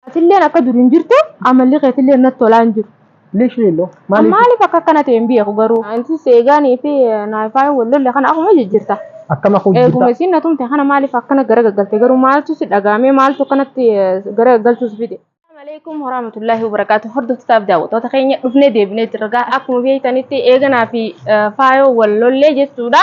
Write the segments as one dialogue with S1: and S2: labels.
S1: Atilleen akka durin jirtu amalli keetilleen natti tolaan jiru.
S2: ليش ليلو
S1: Maaliif akka kanatti hin beeku garuu. Anti seegaanii fi naafaan wallolle kana akkuma jijjiirta.
S2: أكما أخو
S1: Eeguma isiin na tumte kana maaliif akkana gara gaggalte garuu maaltu si dhagaamee maaltu kanatti gara gaggalchuus fide. Assalamualaikum warahmatullahi wabarakatuh. Hordoftoota daawwattoota keenya dhufnee deebinee jirra. Akkuma beektanitti eeganaa fi faayoo wallollee jechuudha.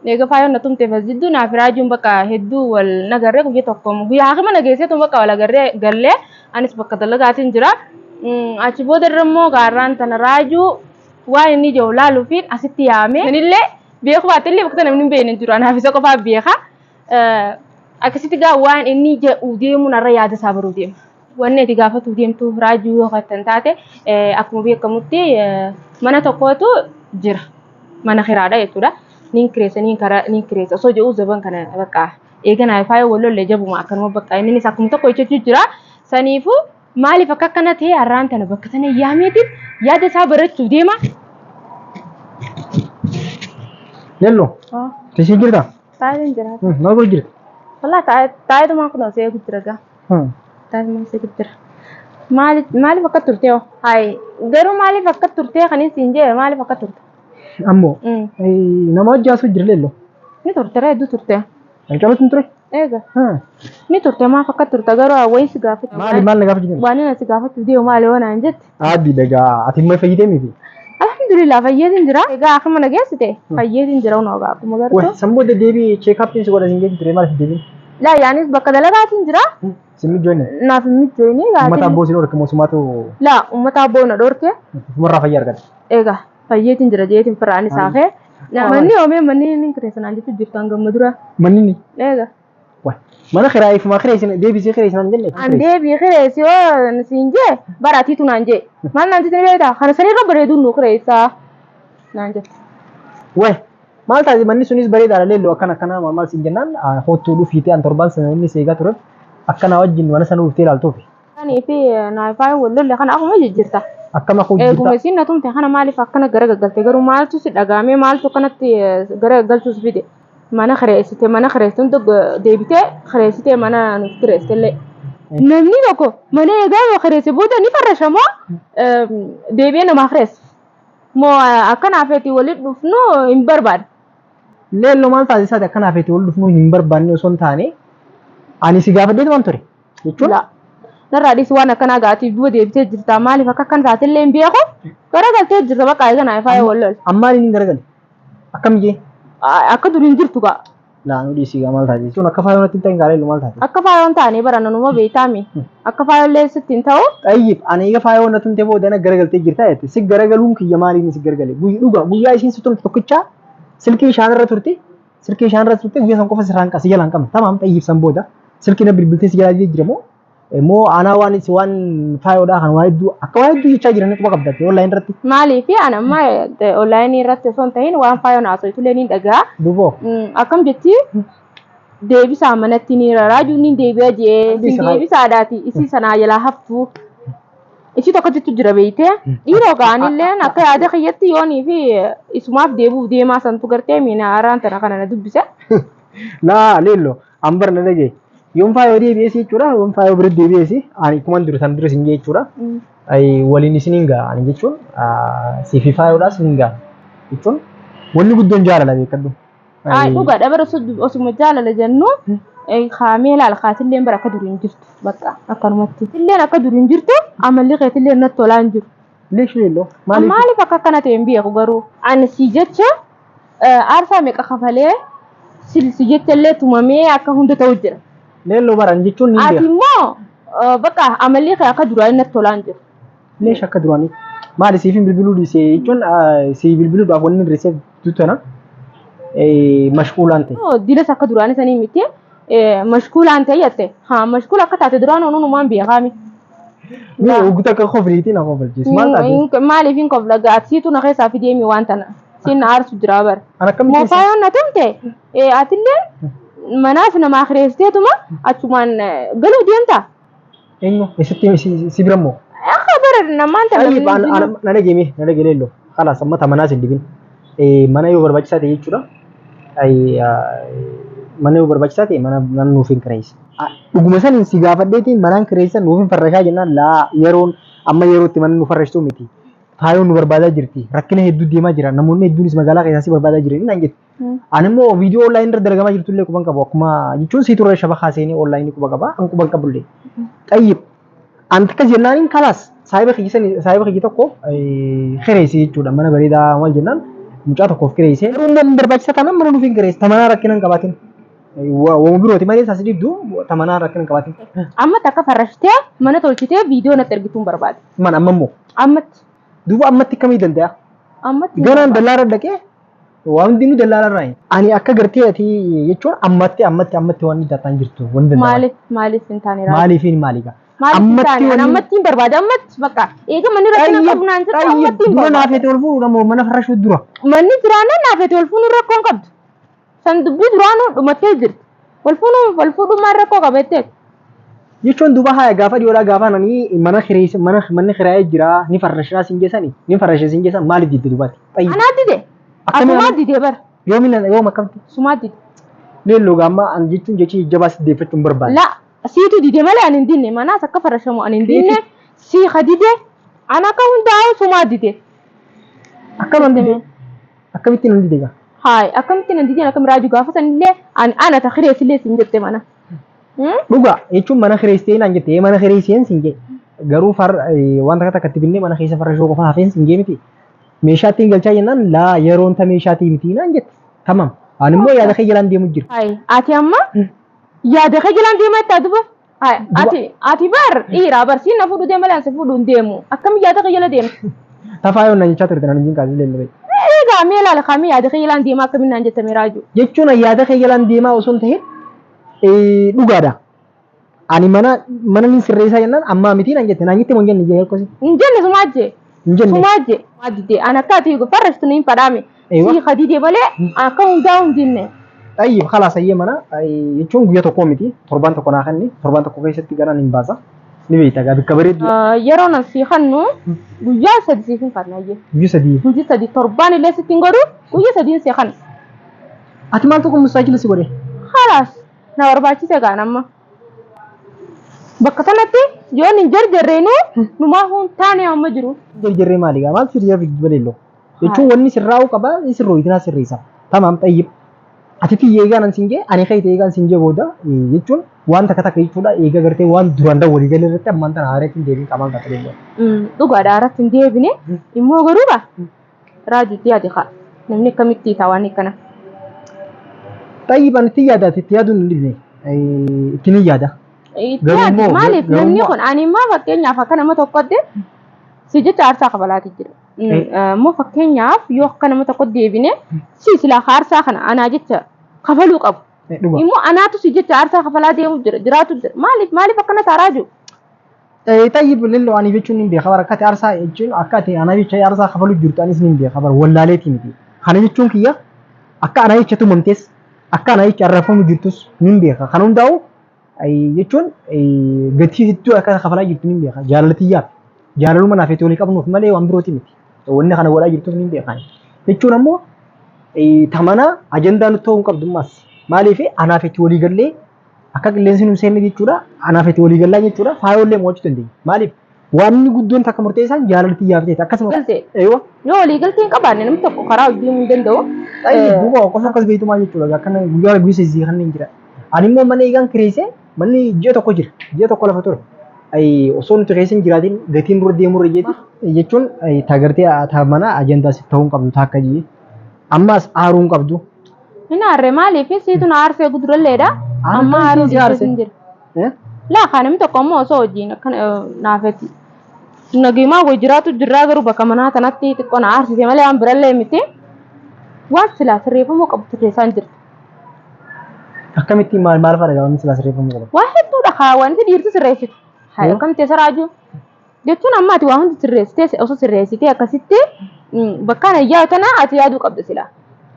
S1: Eega faayoo na tumte fasjiddu naaf raajuun bakka hedduu wal nagarree guyyaa tokko guyyaa hakima nageesseetu bakka wal agarree gallee anis bakka dalagaatiin jira. Achi booda immoo gaarraan tana raajuu waan inni ijoo laaluufiin asitti yaame. Anillee beeku baatillee bakka namni hin beekne jiru anaaf isa qofaa beeka. Akkasitti gaa waan inni jedhu deemu narra yaada isaa baruu deema. Wanni ati gaafatu deemtu raajuu yoo kan taate akkuma beekamutti mana tokkotu jira. Mana kiraadha jechuudha. Nin kireessa osoo jedhu zaban kana bakka eeganaa faayoo wallollee jabuma akkanuma bakka inni akkuma tokko jechuun jira. Saniifuu maaliif akka kana ta'e har'aan tana bakka sana yaameetiin yaada isaa barachuuf deema.
S2: يلو تشي جردا
S1: Taa'ee jira.
S2: ما بقول جرد
S1: Walaa taa'ee tumaa kun osoo eegu jira gaa. Taa'ee tumaa osoo eegu jira. Maaliif akka turte hoo? Hayi garuu maaliif akka turte kan isin jee maaliif akka turte?
S2: أمو نما جاسو جرد ليلو
S1: Ni turte hedduu turte.
S2: أنت تنتري
S1: Eega. Ni turte maaf akka turte garuu hawwayi si gaafate.
S2: مال نقاف جرد
S1: Waan inni si gaafate deemu maali waan aan jette.
S2: عادي دقا أتم فيدي ميفي
S1: Alhamdulillah fayyeetiin jira. Egaa akkuma nageessite fayyeetiin jira hunoo akkuma
S2: وه
S1: gartuu.
S2: سمو ده ديبي تشيك أب تنسي ولا زنجي تري مال ديبي
S1: Laa yaanis bakka dalagaatiin jira.
S2: سمي جوني
S1: Naaf hin mijooni
S2: ما
S1: gaatiin.
S2: تابو سيلو ركمو سماتو
S1: Laa uummata boona dhorke.
S2: مرة فيار كده
S1: Egaa fayyeetiin jira jeetiin firaan isaa kee. Manni oomee manni inni kireessanaan jechuun jirtu hanga madura.
S2: منيني
S1: Egaa.
S2: وه ما أنا خرايف ما خرايف ديبي سي خرايف نانجلي
S1: Andee bii kireessi yoo siin jee baraatiitu naan jee. Maal naan jettee beektaa? Kana saniirra bareeduun nu kireessaa. Naan jette.
S2: وه maal taate manni sunis bareedaadha leelloo akkana maal siin jennaan hottuu dhufiitee an torbaan sana inni seegaa ture akkana wajjin mana sana dhuftee ilaaltuufi
S1: Kanii fi naafaan wallolle kana akkuma jijjiirta.
S2: akkama kuu
S1: Eeguma
S2: jirta
S1: isiin na tumte kana maaliif akkana gara gaggalte garuu maaltu si dhagaamee maaltu kanatti gara gaggalchuus fide. Mana kireessituun deebitee kireessitee mana nuuf kireessitellee. Namni tokko mana eegaa kireesse booda ni farrashamoo deebi'ee namaa kireessa. Moo akkanaaf eti walitti dhufnu hin barbaadu.
S2: leelloo maal taate isaati akkana hafeeti wal dhufnuu hin barbaanne osoo hin taane ani si gaafadheetu waan ture jechuun
S1: La. Narraa dhisi waan akkanaa gaatiif duuba deebitee jirta maaliif akka akkan taatellee hin beeku garagaltee jirta bakka eeganaa faaya wallol.
S2: ammaan inni hin garagale akkam jee
S1: Akka duriin jirtu gaa.
S2: laanuu dhiisii gaa maal taate jechuun akka faayoo natti hin ta'in gaa leelloo maal taate
S1: Akka faayoon taanee barannanuma beektaami. Akka faayollee sitti hin ta'u.
S2: xayyib ani eega faayoo natti hin ta'e boodana garagaltee jirta jette si garagaluun kiyya maaliin si garagale guyyaa isiin si tumte tokkichaa silkii ishaanirra turte guyyaa san qofa sirraan qasi jalaan qabna tamaam xayyib san booda silkii na bilbiltee si jalaa jijjiiramoo moo aanaa waan faayoodhaa kan waa hedduu jechaa jiran quba qabdatte onlaayin irratti
S1: Maaliif ana amma onlaayinii irratti osoo hin ta'in waan faayoon haasoftulee ni dhagaa.
S2: duboo
S1: Akkam jetti deebisaa manatti ni raraajuu ni deebi'a jee deebisaadhaati isii sanaa jalaa haftu. Isii tokkotti jira beeytee dhiiroo ga'anillee akka yaada kiyyatti yoonii fi isumaaf deebuuf deemaa santu gartee miina haaraan tana kana na dubbise.
S2: laa leello ambar na dhagee yoon faayoo deebi'eesi jechuudha yoon faayoo bira deebi'eesi ani kuman dura san dura sin jee jechuudha waliin isiniin ga'a ani jechuun siifi faayoodhaa sin ga'a jechuun wanni guddoon jaalala beekadhu.
S1: Dhugaadha bara osuma jaalala jennu kaamee laal kaatilleen bara akka duriin jirtu bakka akkanumatti. Illeen akka duriin jirtu amalli keetilleen natti tolaa hin jiru.
S2: Leesh leelloo
S1: Maaliif akka kana ta'e hin beeku garuu ani si jecha aarsaa meeqa kafalee si jechallee tumamee akka hunda ta'u jira.
S2: leelloo baran jechuun ni
S1: Ati
S2: beeka
S1: immoo bakka amalli kee akka duraanii natti tolaa hin jiru.
S2: leesh akka duraanii maali siifin bilbiluu dhiisee jechuun si bilbiluudhaaf wanni hir'isee tutana mashquulaan ta'e.
S1: Dinas akka duraanii sanii miti mashquulaan ta'e jette mashquula akka taate duraan onumaan beekaami.
S2: Ni uguta akka kofriitiin akka kofalchiisu maal taate?
S1: Maaliif hin kofla gaasiitu na keessaa fideemi waan tana sin aarsu jira bara.
S2: An akkamitti
S1: Moofaayoon na tumte atillee manaaf namaa kireessiteetuma achumaan galuu deemta.
S2: eenyu eessatti si bira moo?
S1: Akka bara namaan tana.
S2: Ayi na dhagee leelloo kalaas amma tamanaa sin dibin mana yoo barbaachisaa ta'e jechuudha. Mana yoo barbaachisaa ta'e mana nuuf hin kireessi. dhuguma saniin si gaafadheetiin manaan kireessan nuuf hin farrashaa jennaan laa yeroon amma yerootti mana nu farrashtuu miti. Faayoon nu barbaadaa jirti. Rakkina hedduu deemaa jira. Namoonni hedduunis magaalaa keessaa si barbaadaa jiran naan jetti. Ani immoo viidiyoo onlaayinii irra dalagamaa jirtullee quban qabu. Akkuma jechuun siitu irra shabakaa seenee onlaayinii quba qaba. An quban qabullee. Xayyib. Anti akkas jennaaniin kalaas saayiba kiyya tokko kireessee jechuudha. Mana bareedaa maal jennaan mucaa tokkoof kireessee. Yeroo inni barbaachisa taanaan mana nuuf hin kireesse. Tamanaa rakkina hin qabaatin. Waan birooti malee isaas dhibdu tamanaa rakkina hin qabaatin.
S1: Amma takka farrashtee mana tolchitee viidiyoo natti ergituun barbaade.
S2: Man amma immoo.
S1: Ammatti.
S2: Duuba ammatti akkamii danda'a?
S1: Ammatti.
S2: Ganaan dallaara dhaqee waan hundi nu dallaara irraa ani akka gartee ati jechuun ammatti waan ni daataan jirtu waan danda'a.
S1: Maaliif hin taane raajuu?
S2: Maaliif hin maaliiga?
S1: Ammatti hin barbaade ammatti bakka eega manni rakkina qabu naan jedhu ammatti hin
S2: barbaade. Dura naafeete ol fuudhu namoo mana farrashuu dura.
S1: Manni jiraannan naafeete ol fuudhu rakkoo hin qabdu. San dubbii duraanuu dhumattee jirti. Wal fuudhummaan rakkoo qabattee.
S2: Jechuun duuba haa gaafa dhiyoodhaa gaafa nani manni kiraayee jira ni farrashaa siin geessani ni farrashaa siin geessan maaliif didde duubaatti?
S1: Anaa dide. Asumaa dide bara.
S2: Yoom akkamti?
S1: Sumaa dide.
S2: Leelloo gaamma an jechuun jechii jabaa siddeeffachuun barbaada.
S1: La siitu dide malee ani hin dinne manaas akka farrashamu ani hin dinne sii dide ana akka hundaa'u sumaa dide.
S2: Akkamitti nan dide gaa?
S1: Haay akkamitti nan dide akkam raajuu gaafa sanillee ana ta kireessillee siin jette mana.
S2: Dhugaa jechuun mana kireessitee naan jettee mana kireesseen siin jee garuu wanta akka itti binnee mana keessa farrashoo qofa hafeen siin jee miti. Meeshaa ittiin galchaa jennaan laa yeroon ta meeshaatii miti naan jette tamam. Ani immoo yaada kee jalaan deemu jira.
S1: Ati amma yaada kee jalaan deemaa itti aduba. Ati bar dhiiraa barsiin na fuudhu deema laansa fuudhu hin deemu. Akkam yaada kee jala deemtu?
S2: Tafaayoon na jechaa turte naan hin kaasee leellee.
S1: Egaa mee laala kaamii yaada kee jalaan deemaa akkamiin naan jettame raajuu?
S2: Jechuun yaada kee jalaan deemaa osoo hin ta'in dhugaadha. Ani mana ni sirreessaa jennaan ammaa miti naan jette naan jette moo jenne jee akkasi.
S1: Hin jenne sumaajje. Sumaajje. Maadde ana akkaati farrashtu ni fadhaame. Si khadide malee akka hundaa hundinne.
S2: Tayyib khalaas ayyee mana jechuun guyyaa tokko miti torbaan tokko naa kanni torbaan tokko keessatti ganaan hin baasa. Ni beektaa gaa bikka bareedu.
S1: Yeroo nan si kannu guyyaa sadii siif hin fadnaayyee.
S2: Guyyaa
S1: sadii torbaan illee sitti hin godhu guyyaa sadii si kan.
S2: Ati maal tokko mustaaqila si godhe?
S1: Khalaas na barbaachise gaa namma. Bakka sanatti yoon hin jarjarreenu numaa hun taane amma jiru.
S2: Jarjarree maali gaa maal sirriyaa fi baleelloo? Jechuun wanni sirraa'uu qaba sirroo itinaa sirreessa. Tamaam xayyib. Ati fi eegaan an sinjee ani kayite eegaan sinjee booda jechuun waan takka jechuudha eega gartee waan duraan da walii galee irratti ammaan tana haareetti hin deebiin qaban qaxalee jira.
S1: Dhugaadha haaratti hin deebine immoo garuudha. Raajuutti yaade kaa namni akkamitti isaa waan akkana.
S2: Xayyib ani itti yaadaati itti yaaduun hin dhibne ittiin hin yaada.
S1: Maaliif namni kun ani immoo fakkeenyaaf akka nama tokkotti si jecha aarsaa kabalaati jira. Immoo fakkeenyaaf yoo akka nama tokkotti deebine si silaa aarsaa kana anaa jecha kafaluu qabu. Immoo anaatu si jecha aarsaa kafalaa deemu jiraatu jira. Maaliif akkana taaraa jiru?
S2: Tayyib lilloo ani jechuun hin beeka bara akkati aarsaa jechuun akkati anaa jecha aarsaa kafaluu jirtu anis hin beeka bara wallaaleeti miti. Kana jechuun kiyya akka anaa jecha tumamtes akka anaa jecha arrafamu jirtus hin beeka. Kan hundaa'u jechuun gatii hedduu akka kafalaa jirtu hin beeka. Jaalaltiyyaaf jaalaluma naaf itti walii qabnuuf malee waan birooti miti. Wanni kana godhaa jirtuuf hin beekan. Jechuun ammoo tamana ajandaa nutti ta'uu hin qabdummaas. Maaliif anaaf itti walii gallee akka qilleensi nu seenne jechuudha. Anaaf itti walii gallaa jechuudha. Faayollee mo'achuu dandeenya. Maaliif waan inni guddoon takka murteessaan jaalaltiyyaaf ta'e akkasuma.
S1: Yoo walii galtee hin qabaanne namni tokko karaa hojii hin danda'u.
S2: Duuba qofa akkas beektumaa jechuudha. Akkana guyyaa guyyisa isii kan hin jira. Ani immoo mana eegaan kireessee manni ji'a tokko jira. Ji'a tokko lafa ture. Osoo nuti keessa hin jiraatin gatiin dura deemuu irra jechuun tagartee mana ajandaas ta'uu hin qabdu takka jii. Ammaas aaruu hin qabdu.
S1: Hin aarre maaliif siitu na aarsee guduralleedha. Amma aaruu hin jiru. Laa kan namni tokko immoo osoo hojiin akkana naafetti. Nagimaa wayii jiraatu jirraa garuu bakka manaa kanatti xiqqoo na aarsise malee waan birallee miti. Waan silaa sirreeffamuu qabu sirreessaa hin jirtu.
S2: Akkamitti maal fa'a wanti silaa sirreeffamuu qabu?
S1: Waa hedduudha wanti dhiirtu sirreessitu. Haa akkamitti isa raajuu? Jechuun amma ati waa hundi sirreessitee osoo sirreessitee akkasitti bakka ayyaa kana ati yaaduu qabdu silaa.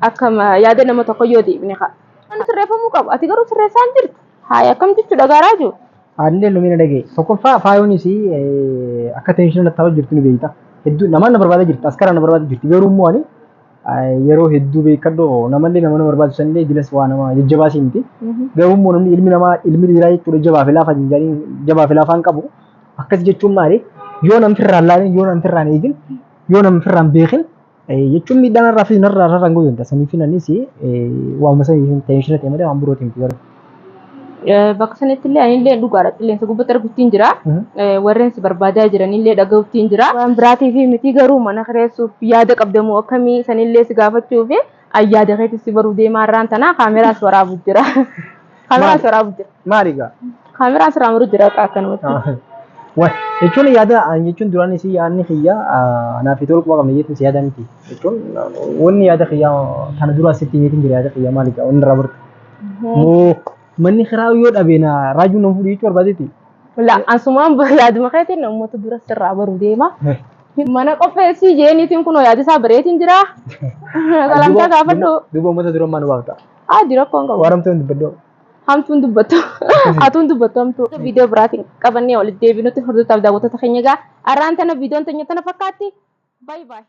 S1: Akka yaada nama tokko yoo deebine kaa. Wanti sirreeffamuu qabu ati garuu sirreessaa hin jirtu. Haa akkamitti jechuudha gaaraa jiru?
S2: Haalli lumina dhagee tokkoffaa faayoonis akka teenshin natti ta'aa jirtu ni beekta. Hedduu namaan na barbaada jirti askara na barbaada jirti garuu immoo ani yeroo hedduu beekadhoo namallee nama barbaachisu sanillee idilees waa nama jajjabaasii miti. Garuu immoo namni ilmi dhiiraa jechuudha jabaa fi laafaan qabu. Akkas jechuun maali? Yoo namni firraan laalin, yoo namni firraan eegin, yoo namni firraan beekin jechuun miidhaan irraa fi narraa irraa hin goyoon tasanii fi nannis waamuma sanii teeshina ta'e malee waan birootiin miti garuu.
S1: Bakka sanatti illee anillee dhugaadha qilleensa gubbatti arguttiin jira. Warreen si barbaadaa jiranillee dhaga'uttiin jira. Waan biraatii fi miti garuu mana kireessuuf yaada qabdamu akkamii sanillee si gaafachuu fi ayyaada keetti si baruu deemaa irraan tanaa kaameraas waraabu jira. Kaameraas waraabu jira.
S2: Maaliigaa?
S1: Kaameraas waraabu jira akkanumatti.
S2: Jechuun jechuun duraan isii yaadni kiyyaa naaf itti olqaba qabne jechuun si yaada miti. Jechuun wanni yaada kiyyaa kana dura asitti miitiin jira yaada kiyyaa maaliigaa wanni irraa barte. Moo manni kiraa yoo dhabeena raajuu nama fudhii jechuu barbaadeeti.
S1: La asumaan yaaduma keetiin namoota dura sirraa baruu deema. Mana qopheessii jeeniitiin kun yaada isaa bareetiin jira. Salamtaa gaafadhu.
S2: Duuba uummata dura maal waafta?
S1: Dira koon qabu.
S2: Waramtuun dubbadhu.
S1: Hamtuun dubbattu. Hatuun dubbattu hamtuu. Viidiyoo biraatiin qabannee walitti deebinutti hordoftaaf daawwattoota keenya egaa arraan tana viidiyoon teenya tana fakkaatti. Bye bye.